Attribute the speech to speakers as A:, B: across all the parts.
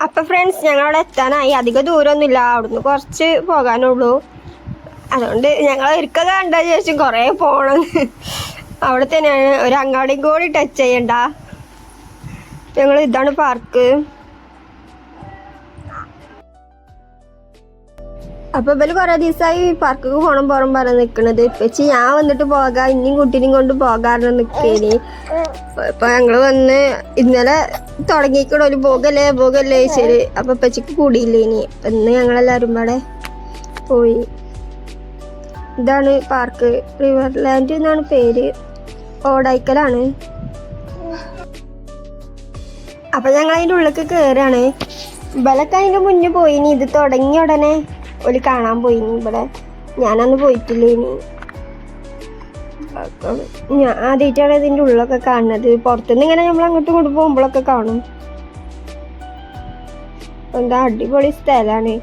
A: അപ്പം ഫ്രണ്ട്സ് ഞങ്ങളവിടെ എത്താനായി. അധികം ദൂരമൊന്നുമില്ല, അവിടുന്ന് കുറച്ച് പോകാനുള്ളൂ. അതുകൊണ്ട് ഞങ്ങൾ ഇരിക്കൊക്കെ കണ്ടാ ചോദിച്ചും കുറേ പോകണം. അവിടെ തന്നെയാണ്, ഒരു അങ്ങാടിയും കൂടി ടച്ച് ചെയ്യണ്ട. ഞങ്ങൾ ഇതാണ് പാർക്ക്. അപ്പോൾ ഇവര് കുറേ ദിവസമായി പാർക്കൊക്കെ പോകണം പറഞ്ഞ് നിൽക്കണത്. ഇപ്പച്ചി ഞാൻ വന്നിട്ട് പോകാം, ഇനിയും കുട്ടീനെയും കൊണ്ട് പോകാറുണ്ട് നിൽക്കേനി. അപ്പോൾ ഞങ്ങൾ വന്ന് ഇന്നലെ തുടങ്ങിക്കണ ഒരു പോകല്ലേ ശരി. അപ്പോൾ ഇപ്പച്ചിക്ക് കൂടിയില്ലേ ഇനി. അപ്പം ഇന്ന് ഞങ്ങളെല്ലാവരും പാടെ പോയി. ഇതാണ് പാർക്ക്, റിവർലാൻഡ് എന്നാണ് പേര്, ഓടായിക്കലാണ്. അപ്പം ഞങ്ങൾ അതിൻ്റെ ഉള്ളിലേക്ക് കയറുകയാണ്. ഇവലൊക്കെ അതിൻ്റെ മുന്നേ പോയിനി, ഇത് തുടങ്ങിയ ഉടനെ ഒരു കാണാൻ പോയിനി. ഇവിടെ ഞാനന്ന് പോയിട്ടില്ല. ഇനി അപ്പം ഞാൻ ആദ്യമായിട്ടാണ് ഇതിൻ്റെ ഉള്ളൊക്കെ കാണുന്നത്. പുറത്തുനിന്ന് ഇങ്ങനെ നമ്മൾ അങ്ങോട്ടും ഇങ്ങോട്ട് പോകുമ്പോഴൊക്കെ കാണും. എന്താ അടിപൊളി സ്ഥലമാണ്.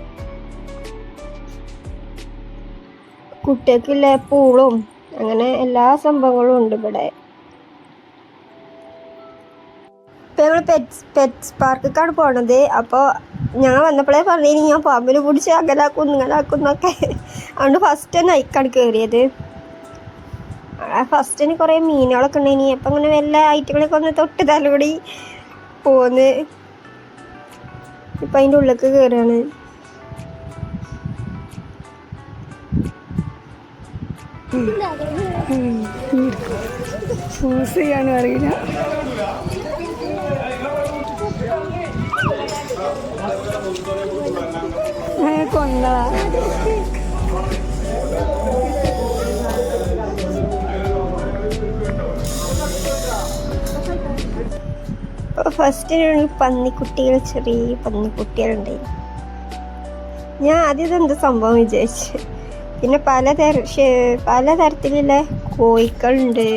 A: കുട്ടികൾക്കില്ല പൂളും അങ്ങനെ എല്ലാ സംഭവങ്ങളും ഉണ്ട് ഇവിടെ. ഇപ്പം ഞങ്ങൾ പെറ്റ്സ് പാർക്കൊക്കെയാണ് പോണത്. അപ്പോൾ ഞങ്ങൾ വന്നപ്പോഴേ പറഞ്ഞു ഞാൻ പാമ്പിനെ പിടിച്ച് അങ്ങനാക്കും ഇങ്ങനാക്കുന്നൊക്കെ. അതുകൊണ്ട് ഫസ്റ്റ് തന്നെ അയക്കാണ് കയറിയത്. ഫസ്റ്റിന് കുറേ മീനുകളൊക്കെ ഉണ്ടായിനി. അപ്പം അങ്ങനെ വല്ല ഐറ്റങ്ങളൊക്കെ ഒന്ന് തൊട്ട് തലകൂടി പോന്ന്. ഇപ്പം അതിൻ്റെ ഉള്ളിലേക്ക് കയറുകയാണ്.
B: ചൂസ് ചെയ്യാനും അറിയില്ല. കൊന്നതാ.
A: ഫസ്റ്റിന് പന്നിക്കുട്ടികൾ, ചെറിയ പന്നിക്കുട്ടികളുണ്ടായി. ഞാൻ ആദ്യം ഇതെന്ത് സംഭവം വിചാരിച്ചു. പിന്നെ പലതരത്തിലുള്ള കോഴികളുണ്ട്.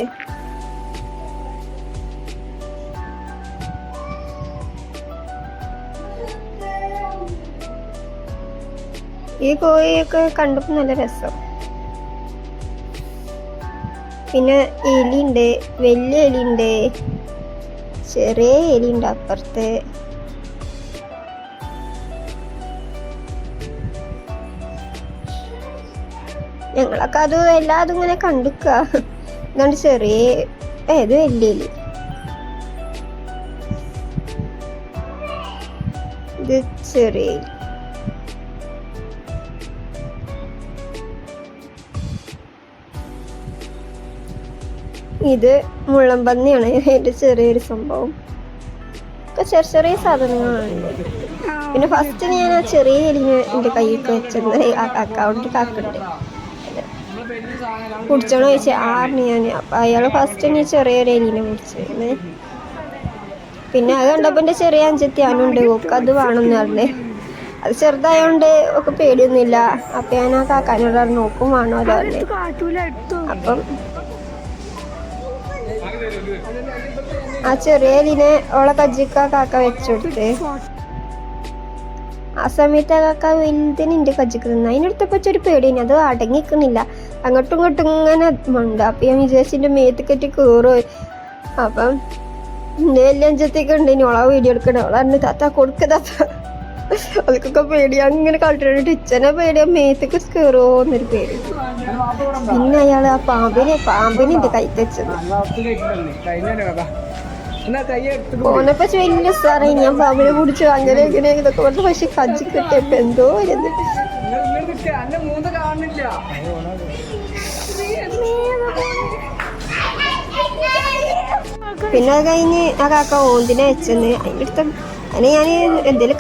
A: ഈ കോഴിയൊക്കെ കണ്ടപ്പോൾ നല്ല രസം. പിന്നെ എലിയുണ്ട്, വലിയ എലിയുണ്ട്, ചെറിയ എലിയുണ്ട് അപ്പുറത്ത്. ഞങ്ങളൊക്കെ അത് എല്ലാതും ഇങ്ങനെ കണ്ടുക്കുക. അതുകൊണ്ട് ചെറിയ ഏത് വലിയ എലി, ഇത് ചെറിയ എലി. ഇത് മുള്ളൻപന്നിയാണ്, അതിൻ്റെ ചെറിയൊരു സംഭവം. ഒക്കെ ചെറിയ സാധനങ്ങളാണ്. പിന്നെ ഫസ്റ്റ് ഞാൻ ആ ചെറിയ എലിന് എൻ്റെ കയ്യൊക്കെ വെച്ചത് അക്കൗണ്ട് കാക്കുണ്ട്. കുടിച്ചോന്ന് ചോദിച്ചാൽ ആറിന് ഞാൻ. അപ്പം അയാൾ ഫസ്റ്റ് ഞാൻ ചെറിയൊരു എലിനെ കുടിച്ചിരുന്നു. പിന്നെ അത് കണ്ടപ്പോൾ എൻ്റെ ചെറിയ അഞ്ചത്തി ആനുണ്ട്, ഒക്കെ അത് വേണമെന്ന് പറഞ്ഞേ. അത് ചെറുതായോണ്ട് ഒക്കെ പേടിയൊന്നുമില്ല. അപ്പം ഞാൻ ആ കാക്കാനോട് നോക്കും വേണമല്ലോ പറഞ്ഞേ. അപ്പം ആ ചെറിയ എലിനെ ഓളെ കജ്ജിക്ക കാക്ക വെച്ചുകൊടുത്ത്. ആ സമയത്ത് ആ കാക്ക വലുതിന് എൻ്റെ കജ്ജിക്ക് നിന്ന്. അതിനടുത്തപ്പോൾ ഒരു പേടിയിന്, അത് അടങ്ങിക്കുന്നില്ല, അങ്ങോട്ടും ഇങ്ങോട്ടും ഇങ്ങനെ ഉണ്ട്. അപ്പം ഞാൻ വിചാരിച്ചിൻ്റെ മേത്തക്കെട്ടി കയറുമോ. അപ്പം എൻ്റെ വലിയ അഞ്ചത്തേക്ക് ഉണ്ട്, ഇനി ഓളെ വീഡിയോ എടുക്കണം. ഓളെ താത്ത കൊടുക്ക താത്ത. അതൊക്കെ പേടിയാ, അങ്ങനെ കളിച്ചിട്ട് ഇച്ചനെ പേടിയാ മേത്തേക്ക് കയറുമോ എന്നൊരു പേടി. പിന്നെ അയാൾ ആ പാമ്പിനെ എൻ്റെ കൈ വെച്ചത്. പോന്നപ്പോ വലിയ സാറേ ഞാൻ പാമ്പിനെ പിടിച്ചു അങ്ങനെ ഇങ്ങനെ ഇതൊക്കെ പറഞ്ഞു. പക്ഷെ കജ്ജി കിട്ടിയപ്പോ എന്തോ ഇരുന്നിട്ട്. പിന്നെ അത് കഴിഞ്ഞ് ആ കാക്ക ഓന്തിനെ വെച്ചെന്ന്. അതിൻ്റെ അടുത്ത് അതിന് ഞാൻ എന്തെങ്കിലും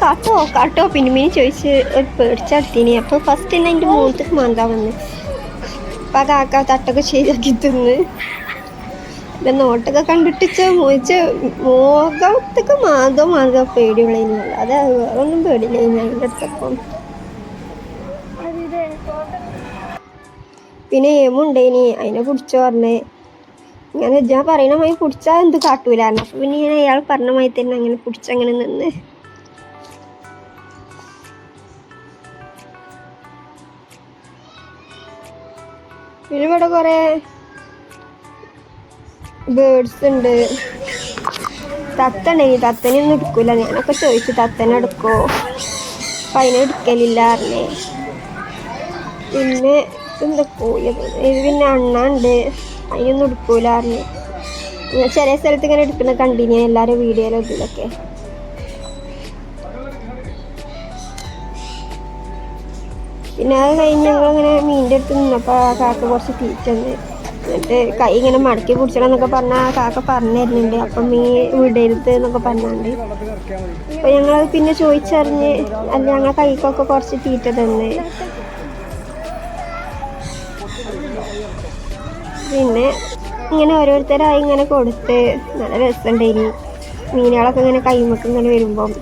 A: കാട്ടോ പിന്നെ ചോദിച്ച് പേടിച്ചടത്തിന്. അപ്പോൾ ഫസ്റ്റ് തന്നെ അതിൻ്റെ മുഖത്തേക്ക് മാന്താൻ വന്ന്. അപ്പം ആ കാക്ക തട്ടൊക്കെ ശരിയാക്കി തിന്ന്. എൻ്റെ നോട്ടൊക്കെ കണ്ടിട്ടിച്ച് മുഖത്തേക്ക് മാന്തോ പേടിയുള്ളതിനല്ല, അത് വേറൊന്നും പേടിയില്ല അതിൻ്റെ അടുത്തപ്പം. പിന്നെ ഏമുണ്ടേനി, അതിനെ പിടിച്ചോ പറഞ്ഞേ. ഇങ്ങനെ ഞാൻ പറയണ മായി പിടിച്ചാൽ എന്ത് കാട്ടൂലായിരുന്നു. അപ്പം പിന്നെ ഇങ്ങനെ അയാൾ പറഞ്ഞ മായി തന്നെ അങ്ങനെ പിടിച്ചങ്ങനെ നിന്ന്. പിന്നെ ഇവിടെ കുറേ ബേർഡ്സ് ഉണ്ട്. തത്തണ്ടേനി, തത്തനൊന്നും എടുക്കൂല. ഞാനൊക്കെ ചോദിച്ചു തത്തനെ എടുക്കോ, അപ്പം അതിനെടുക്കലില്ല അറിഞ്ഞേ. പിന്നെ എന്താ കോഴിയത്, ഇത് പിന്നെ അണ്ണാണ്ട്, അതിനൊന്നും എടുക്കൂല അറിഞ്ഞു. ചെറിയ സ്ഥലത്ത് ഇങ്ങനെ എടുക്കുന്ന കണ്ടിന്യൂ എല്ലാവരും വീഡിയോയിലും ഇതിലൊക്കെ. പിന്നെ അത് കഴിഞ്ഞ് ഞങ്ങളിങ്ങനെ മീനിൻ്റെ അടുത്ത് നിന്നപ്പോൾ ആ കാക്ക കുറച്ച് തീറ്റ തന്ന്. എന്നിട്ട് കൈ ഇങ്ങനെ മടക്കി പിടിച്ചണം എന്നൊക്കെ പറഞ്ഞാൽ ആ കാക്ക പറഞ്ഞു തരുന്നുണ്ട്. അപ്പം മീൻ വിടരുത് എന്നൊക്കെ പറഞ്ഞാണ്ട്. അപ്പം ഞങ്ങൾ പിന്നെ ചോദിച്ചറിഞ്ഞ് അല്ല ഞങ്ങളെ കൈക്കൊക്കെ കുറച്ച് തീറ്റ തന്ന്. പിന്നെ ഇങ്ങനെ ഓരോരുത്തരായി ഇങ്ങനെ കൊടുത്ത് നല്ല രസമുണ്ടായിനി. മീനുകളൊക്കെ ഇങ്ങനെ കൈമക്ക് ഇങ്ങനെ വരുമ്പം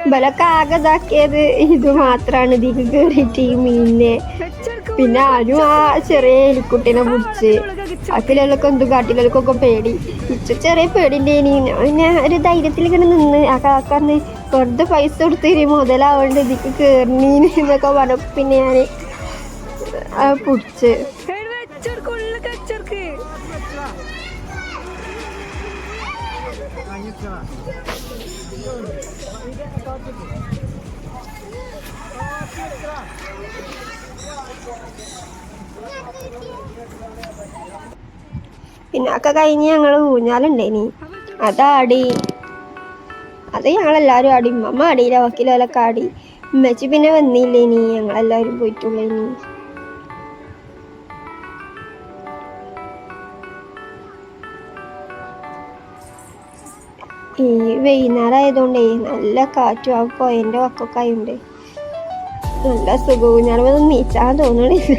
A: ഇവലൊക്കെ ആകെ ഇതാക്കിയത് ഇത് മാത്രമാണ് ഇതിക്ക് കയറിയിട്ട് ഈ മീനിനെ. പിന്നെ ആരും ആ ചെറിയ എലിക്കുട്ടീനെ പിടിച്ച് അക്കിലൊക്കെ എന്തും കാട്ടിലൊക്കെ പേടി. ചെറിയ പേടിൻ്റെനി. പിന്നെ ഒരു ധൈര്യത്തിൽ ഇങ്ങനെ നിന്ന് ആ കാക്കാന്ന് വെറുതെ പൈസ കൊടുത്ത് മുതലാവേണ്ട ഇതിക്ക് കയറിനീന് എന്നൊക്കെ പറഞ്ഞു. പിന്നെ ഞാൻ പിടിച്ച് പിന്നെ ഒക്കെ കഴിഞ്ഞ് ഞങ്ങൾ ഊഞ്ഞാലുണ്ടേനി, അതാടി. അത് ഞങ്ങളെല്ലാവരും ആടി. ഉമ്മ ആടിയില്ല, വക്കീലൊക്കെ ആടി. ഉമ്മച്ചി പിന്നെ വന്നില്ലേനി, ഞങ്ങളെല്ലാവരും പോയിട്ടുള്ളേനി. ഈ വൈകുന്നേരം ആയതുകൊണ്ടേ നല്ല കാറ്റും ആ പോയൻ്റെ വക്കൊക്കെ ആയതുകൊണ്ട് നല്ല സുഖവും. ഞാനൊന്നും നീച്ചാൻ തോന്നണില്ല,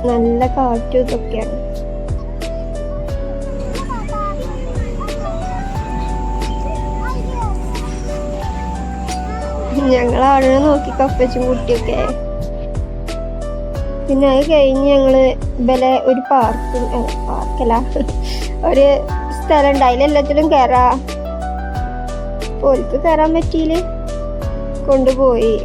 A: നല്ല കാറ്റും ഇതൊക്കെയാണ്. ഞങ്ങളവിടെ നോക്കി കപ്പച്ചും കുട്ടിയൊക്കെ. പിന്നെ അത് കഴിഞ്ഞ് ഞങ്ങള് ഇവലെ ഒരു പാർക്കല്ല ഒരു സ്ഥലം ഉണ്ട്, അതിലെല്ലാത്തിലും കയറാ. പോലിക്ക് കയറാൻ പറ്റിയില്ല, കൊണ്ടുപോയി.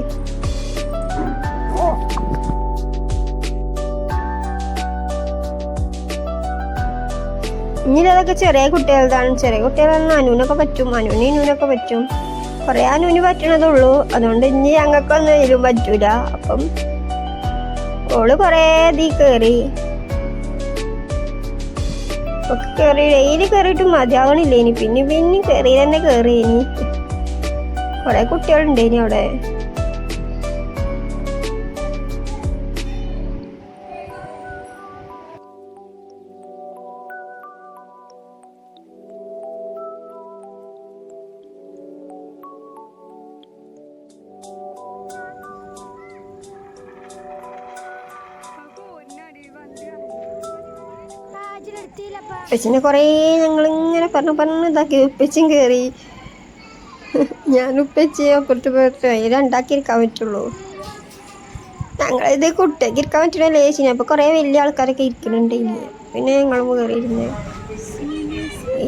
A: ഇനി അതൊക്കെ ചെറിയ കുട്ടികളുടെ. ചെറിയ കുട്ടികളാണ് അനുവിനൊക്കെ പറ്റും, ഇനൂനൊക്കെ പറ്റും. കുറേ അനുവിന് പറ്റണതുള്ളൂ, അതുകൊണ്ട് ഇനി ഞങ്ങൾക്കൊന്നും ഇതിലും പറ്റൂല. അപ്പം ഓള് കുറേ കയറി ഒക്കെ കയറി. ഡെയിലി കയറിയിട്ട് മതിയാവണില്ലേനി. പിന്നെ കയറി തന്നെ കയറിയേനി. കുറേ കുട്ടികളുണ്ടേനി അവിടെ. ഉപ്പച്ചിനെ കുറേ ഞങ്ങളിങ്ങനെ പറഞ്ഞ് ഇതാക്കി. ഉപ്പച്ചും കയറി. ഞാൻ ഉപ്പച്ചി അപ്പുറത്ത് പോയിട്ട് രണ്ടാക്കിയിരിക്കാൻ പറ്റുള്ളൂ. ഞങ്ങളിത് കുട്ടിയൊക്കെ ഇരിക്കാൻ പറ്റണ ലേശിന്. അപ്പോൾ കുറേ വലിയ ആൾക്കാരൊക്കെ ഇരിക്കുന്നുണ്ട്. പിന്നെ ഞങ്ങളും കയറിയിരുന്നത്.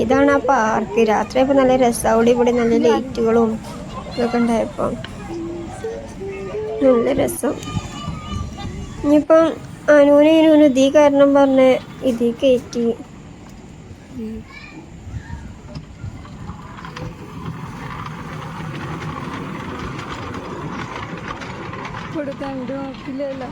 A: ഇതാണ് ആ പാർക്ക്. രാത്രിയപ്പോൾ നല്ല രസമാണ്. ഇവിടെ നല്ല ലൈറ്റുകളും ഇതൊക്കെ ഉണ്ടായപ്പോൾ നല്ല രസം. ഇനിയിപ്പം അനുവിനും ഇതീ കാരണം പറഞ്ഞ് ഇതീ കയറ്റി.
B: കൊടുക്കാൻ നോക്കില്ലല്ലോ.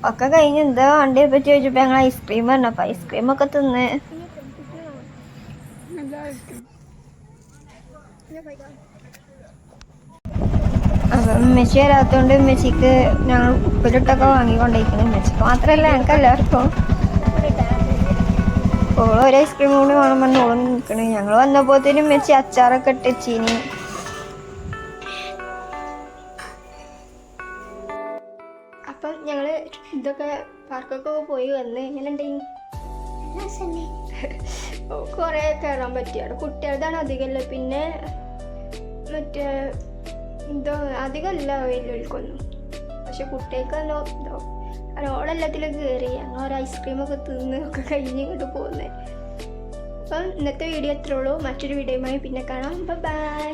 A: ഒക്കെ കഴിഞ്ഞ് എന്താ വണ്ടിയെ പറ്റി ചോദിച്ചപ്പോൾ ഞങ്ങൾ ഐസ്ക്രീം പറഞ്ഞപ്പോൾ ഐസ്ക്രീമൊക്കെ തിന്ന്. അപ്പം ഉമ്മച്ചി വരാത്തതുകൊണ്ട് ഉമ്മച്ചിക്ക് ഞങ്ങൾ ഉപ്പിലിട്ടൊക്കെ വാങ്ങിക്കൊണ്ടിരിക്കുന്നു. ഉമ്മച്ചിക്ക് മാത്രമല്ല ഞങ്ങൾക്ക് എല്ലാവർക്കും. ഓള് ഒരു ഐസ്ക്രീം കൂടി വേണം പറഞ്ഞ് ഓള് നിൽക്കണേ. ഞങ്ങൾ വന്നപ്പോഴത്തേനും ഉമ്മച്ചി അച്ചാറൊക്കെ ഇട്ടച്ചീനി. അപ്പം ഞങ്ങൾ ഇതൊക്കെ പാർക്കൊക്കെ പോയി വന്ന് എങ്ങനെയുണ്ടെങ്കിൽ കുറേ കയറാൻ പറ്റിയാണ്. കുട്ടികളുടെയാണ് അധികമല്ല. പിന്നെ മറ്റേ എന്തോ അധികമല്ല വലിയവർക്കൊന്നും. പക്ഷെ കുട്ടികൾക്കല്ലോ എന്തോ ഓളെല്ലാത്തിലും കയറി. ഞങ്ങൾ ഒരു ഐസ്ക്രീമൊക്കെ തിന്ന് ഒക്കെ കഴിഞ്ഞ് ഇങ്ങോട്ട് പോകുന്നത്. അപ്പം ഇന്നത്തെ വീഡിയോ എത്രയുള്ളൂ. മറ്റൊരു വീഡിയോയുമായി പിന്നെ കാണാം. ബൈ.